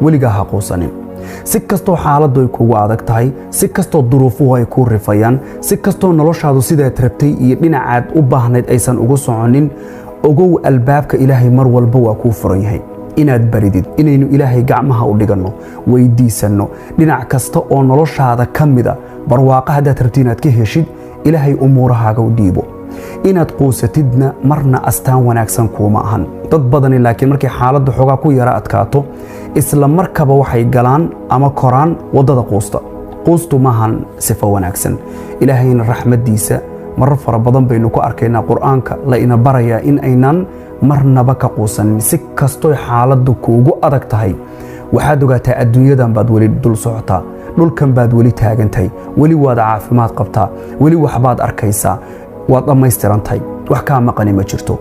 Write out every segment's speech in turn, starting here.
weligaa ha quusanin. si kastoo xaaladdu ay kugu adag tahay, si kastoo duruufuhu ay ku rifayaan, si kastoo noloshaadu sidaad rabtay iyo dhinacaad u baahnayd aysan ugu soconin, ogow albaabka Ilaahay mar walba waa kuu furan yahay. inaad baridid, inaynu Ilaahay gacmaha u dhiganno, weydiisanno dhinac kasta oo noloshaada ka mida barwaaqo haddaad rabtid inaad ka heshid, Ilaahay umuurahaaga u dhiibo. inaad quusatidna marna astaan wanaagsan kuuma ahan. dad badani laakiin markay xaaladdu xogaa ku yara adkaato, isla markaba waxay galaan ama koraan wadada quusta. quustu maahan sifo wanaagsan. Ilaahayna raxmadiisa marar fara badan baynu ku arkaynaa qur'aanka la ina barayaa in aynan marnaba ka quusanin. si kastoo xaaladdu kuugu adag tahay, waxaad ogaataa adduunyadan baad weli dul socotaa, dhulkan baad weli taagantahay, weli waad caafimaad qabtaa, weli waxbaad arkaysaa, waad dhammaystirantahay, wax kaa maqani ma jirto.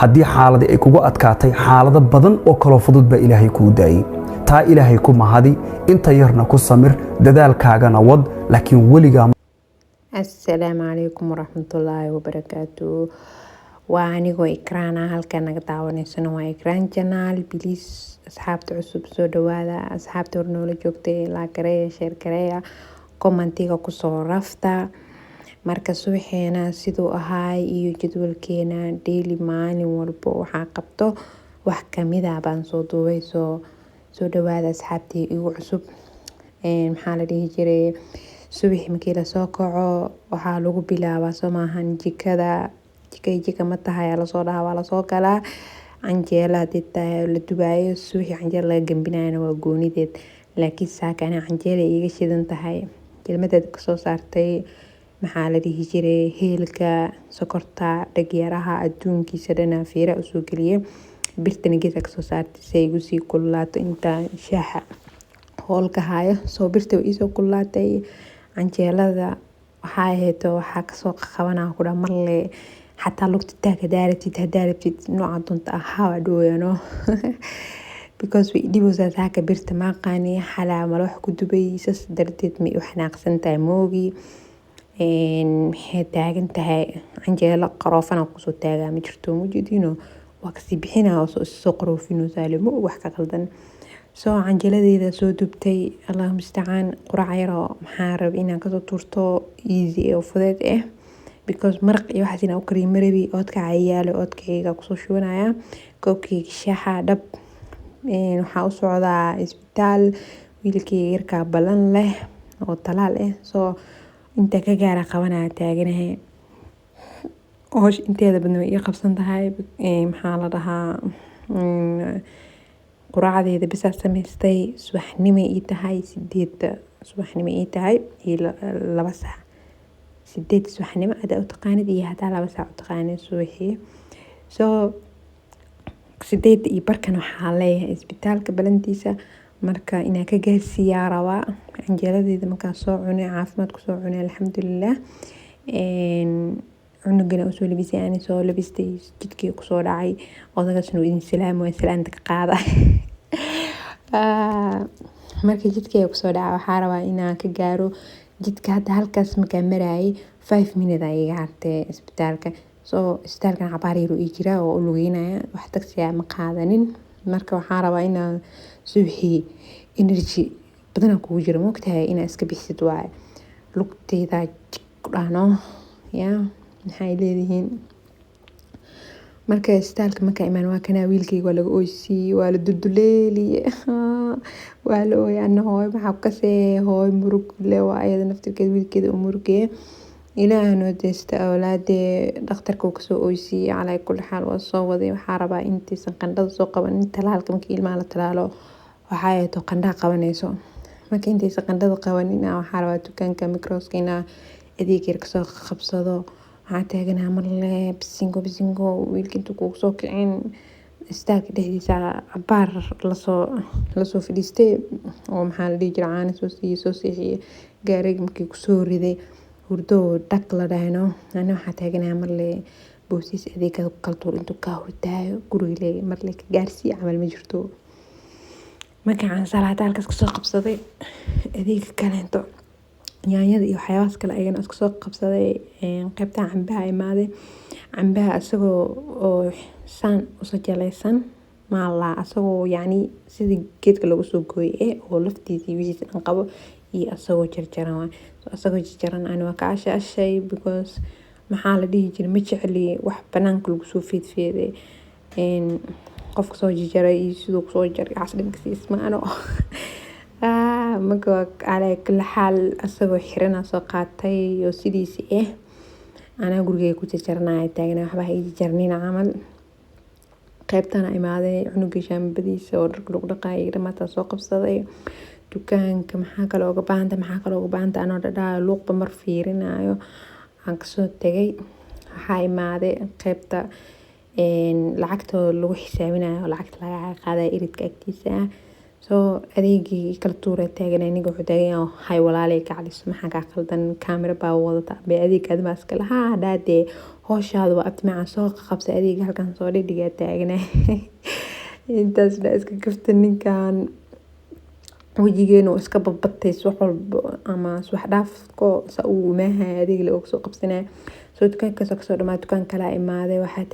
haddii xaaladii ay kugu adkaatay, xaalado badan oo kaloo fudud baa Ilaahay kuu daayay. taa Ilaahay ku mahadi, inta yarna ku samir, dadaalkaagana wad, laakiin weligaa. Assalaamu calaykum waraxmatullaahi wabarakaatuh. waa anigoo Ikraan ah, halkan naga daawanaysana waa Ikraan Channel. Please asxaabta cusub soo dhawaada, asxaabta hor noola joogtay la gareeya, share gareeya, commentiga kusoo rafta. marka subaxeena siduu ahaay iyo jadwalkeena daily maalin walbo waxaa qabto wax kamid ah baan soo duubay. soo dhawaada asxaabtii igu cusub. maxaa la dhihi jiray, subax markii la soo kaco waxaa lagu bilaabaa soo maahan jikada. jika ma tahay lasoo dhahaa, waa lasoo galaa. canjeela hadii tahay la dubaayo, subaxii canjeela laga gambinayana waa goonideed. laakiin saakana canjeela iga shidan tahay, jelmadeed kasoo saartay maxaa la dhihi jiray heelka, sokorta, dhagyaraha, adduunkiisa dhanaa fiira usoo geliyay. birtana geedka kasoo saartay si ay igu sii kululaato intaan shaaxa hoolka hayo. soo birta way isoo kululaatay. canjeelada waxaa ahayd waxaa kasoo qabanaa ku dhaa marle xataa lugta taag hadaa rabtid nooca doonta ahaa dhooyano because way dhiboosaa saaka birta maaqaani xalaa mala wax ku dubay, sas darteed may u xanaaqsan tahay moogi. maxay taagan tahay canjeelo qaroofana kusoo taagaa ma jirto, mujeedino waa kasii bixinaa oo soo qaroofino saalimo wax ka qaldan. soo canjeeladeeda soo dubtay, Allahu musta'aan. qurac yaro maxaa rab inaan kasoo tuurto easy oo fudeed because maraq iyo waxaas inaan u kariyo marabi. oodka cayaalo, oodkayga kusoo shubanaya, koobkayga shaaxa dhab. waxaa u socdaa isbitaal, wiilkayga yarkaa balan leh oo talaal soo inta ka gaara qabanaya taaganahay. hoosh inteeda badna way ii qabsan tahay. maxaa la dhahaa, quraacdeeda bisaa samaystay. subaxnimo ii tahay 8 subaxnimo ii tahay iyo 2 saac. 8 subaxnimo hadaa u taqaanid iyo hadaa 2 saac u taqaanid subaxii. soo 8 iyo barkan waxaa leeyahay isbitaalka balantiisa, marka inaan ka gaarsiiyaa rabaa. canjeeladeeda markaa soo cunay, caafimaad kusoo cunay alxamdulilah. cunugana usoo labisay, ani soo labistay, jidkii kusoo dhacay. odagaasna idin salaamo, salaanta ka qaada. marka jidkii kusoo dhacay waxaa rabaa inaan ka gaaro jidka. hadda halkaas markaa maraayay 5 minutes ay iga hartay isbitaalka. soo isbitaalkan cabaar yar ii jira oo u lugeynaya, wax taxi ma qaadanin. marka waxaa rabaa inaan subaxii energy badan kugu jiro, moogtahay inaa iska bixisid waaye. lugteyda ku dhaano maxay leedihiin. marka isbitaalka markaa imaan waa kana wiilkayga waa laga oysiiyey, waa la dulduleeliyey, waa la ooyay. ana hooy maxaa kasee hooy murug le waa ayada naftirkeeda wiilkeeda u murugee. ilaahay noo deesta awlaadee. dhakhtarka uu kasoo oysiiyey. calaa kulli xaal waa soo waday. waxaa rabaa intaysan qandhada soo qabanin, talaalka markii ilmaha la talaalo waxaa ay to qandhaa qabanayso. marka intaysan qandhada qabanin waxaa rabaa dukaanka microska inaa adeeg yar kasoo qabsado. waxaa taaganaha marle bisingo wiilka intuu kugu soo kicin istaalka dhexdiisa cabaar lasoo fadhiistay oo maxaa la dhihi jira caana soo siixiyey. gaariga markii kusoo riday hurdo dhag la dhahayno. ana waxaa taaganaha marle boosiis adeegada ku kala tuur intuu kaa hurdaayo guriga marle ka gaarsiiya camal ma jirto. markaan salaada halkaas kasoo qabsaday, adeega kaleento yaanyada iyo waxyaabahaas kale ayagana iska soo qabsaday. qaybtaan cambaha imaaday. cambaha isagoo oo saan usoo jalaysan maala asagoo yani sidii geedka lagu soo gooyay oo laftiisii wixiisa dhan qabo iyo asagoo jarjaran waa asagoo jarjaran aan waa ka ashay because maxaa la dhihi jiray ma jecli wax banaanka lagu soo fiidfiiday qofka soo jarjaray iyo sidoo soo jaray casdhinkiisa ismaano marka ala kala xaal asagoo xiran soo qaatay iyo sidiisii ana gurigay ku jarjarnaa taagna waxba ay jarnina camal qaybtana imaaday cunuga shaambadiisa oo dharka lagu dhaqaayay dhamaata soo qabsaday dukaanka maxaa kale uga baahanta anoo dhadhaa luuqba mar fiirinayo aan kasoo tagay waxaa imaaday qaybta lacagta lagu xisaabinayo lacagta laga qaaday iridka agtiisa soo adeegii kala tuuray taagan aniga wuxuu taagan hay walaalay ka caliso maxaa ka qaldan kaamira baa wadata bay adeegad ma iska lahaa dhaade hooshada waa abtimaaca soo qabsay adeega halkan soo dhigay taagan intaas la iska gafta ninkan wajigeena iska babbatay wax walba ama wax dhaafko sa uu maahay adeeg la og soo qabsanay soo dukaanka soo dhamaa dukaan kala imaaday waxaa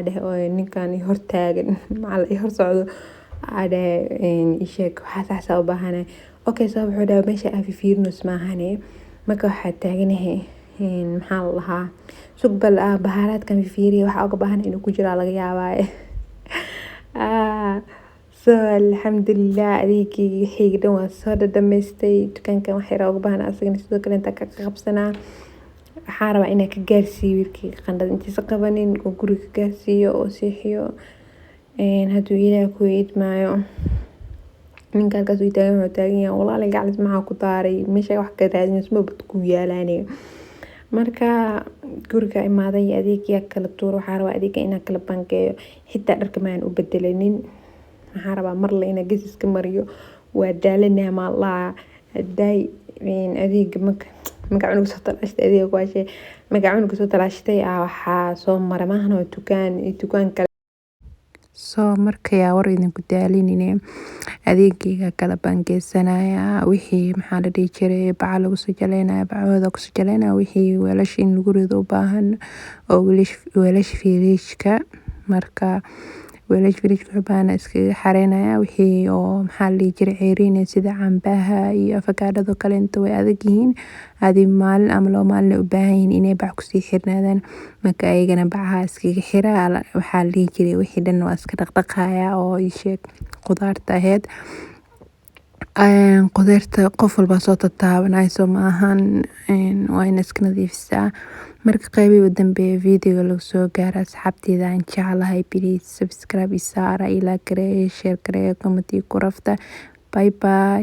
dhahay ninkan hor taagan macal hor socdo ada isheek waxa sax u baahanay okay soo wuxuu dhaw meesha aan fiirnos maahane marka waxa taaganahay maxaa lahaa sugbal baharaadkan fiiriyo waxa uga baahan inuu ku jira laga yaabaa so alxamdulillah adeegii xigdan waa soo dhameystay dukaankan waxa uga baahan asagana sidoo kale inta ka qabsanaa waxaa rabaa inaan ka gaarsiiyo wiilkii qandhada intiisa qabanin oo guriga ka gaarsiiyo oo siixiyo haduu ilaahay ku idmaayo ninka halkaas uu taagan yahay walaal gacalis maxaa ku daaray meesha wax ka raadinayso ma bad ku yaalaanay marka guriga imaaday adeegya kala tuur waxaa rabaa adeega inaan kala bangeeyo xitaa dharka maan u bedelanin waxaa rabaa mar la inaan gesiska mariyo waa daalanaa ma la haday adeega magac cunuga soo talaashtay adeeg waashay magac cunuga soo talaashtay waxaa soo maray maahan dukaan kale soo markaya war idinku daalinine adeegayga kala bangeysanaya wixii maxaa la dhihi jiray baca lagu soo jaleynaya bacooda ku soo jaleynaya wixii weelasha in lagu rido u baahan oo weelasha firijka marka weelasha firijka u baahan iskaga xareynaya wixii oo maxaa la dhihi jiray ceeriin sida cambaha iyo afakaadhada kale inta way adag yihiin adi maalin ama loo maalin u baahan yihiin inay bac ku sii xirnaadaan marka ayagana bacaha iskaga xira waxaa la dhihi jiray wixii dhan waa iska dhaqdhaqaya oo isheeg qudaarta ahayd qudaarta qof walba soo tataabanayso maahan waa in iska nadiifisaa marka qaybii u dambeeyay videoga lagu soo gaaro asxaabteyda aan jeclahay please subscribe isaara ila garee share garee comment ku rafta bye bye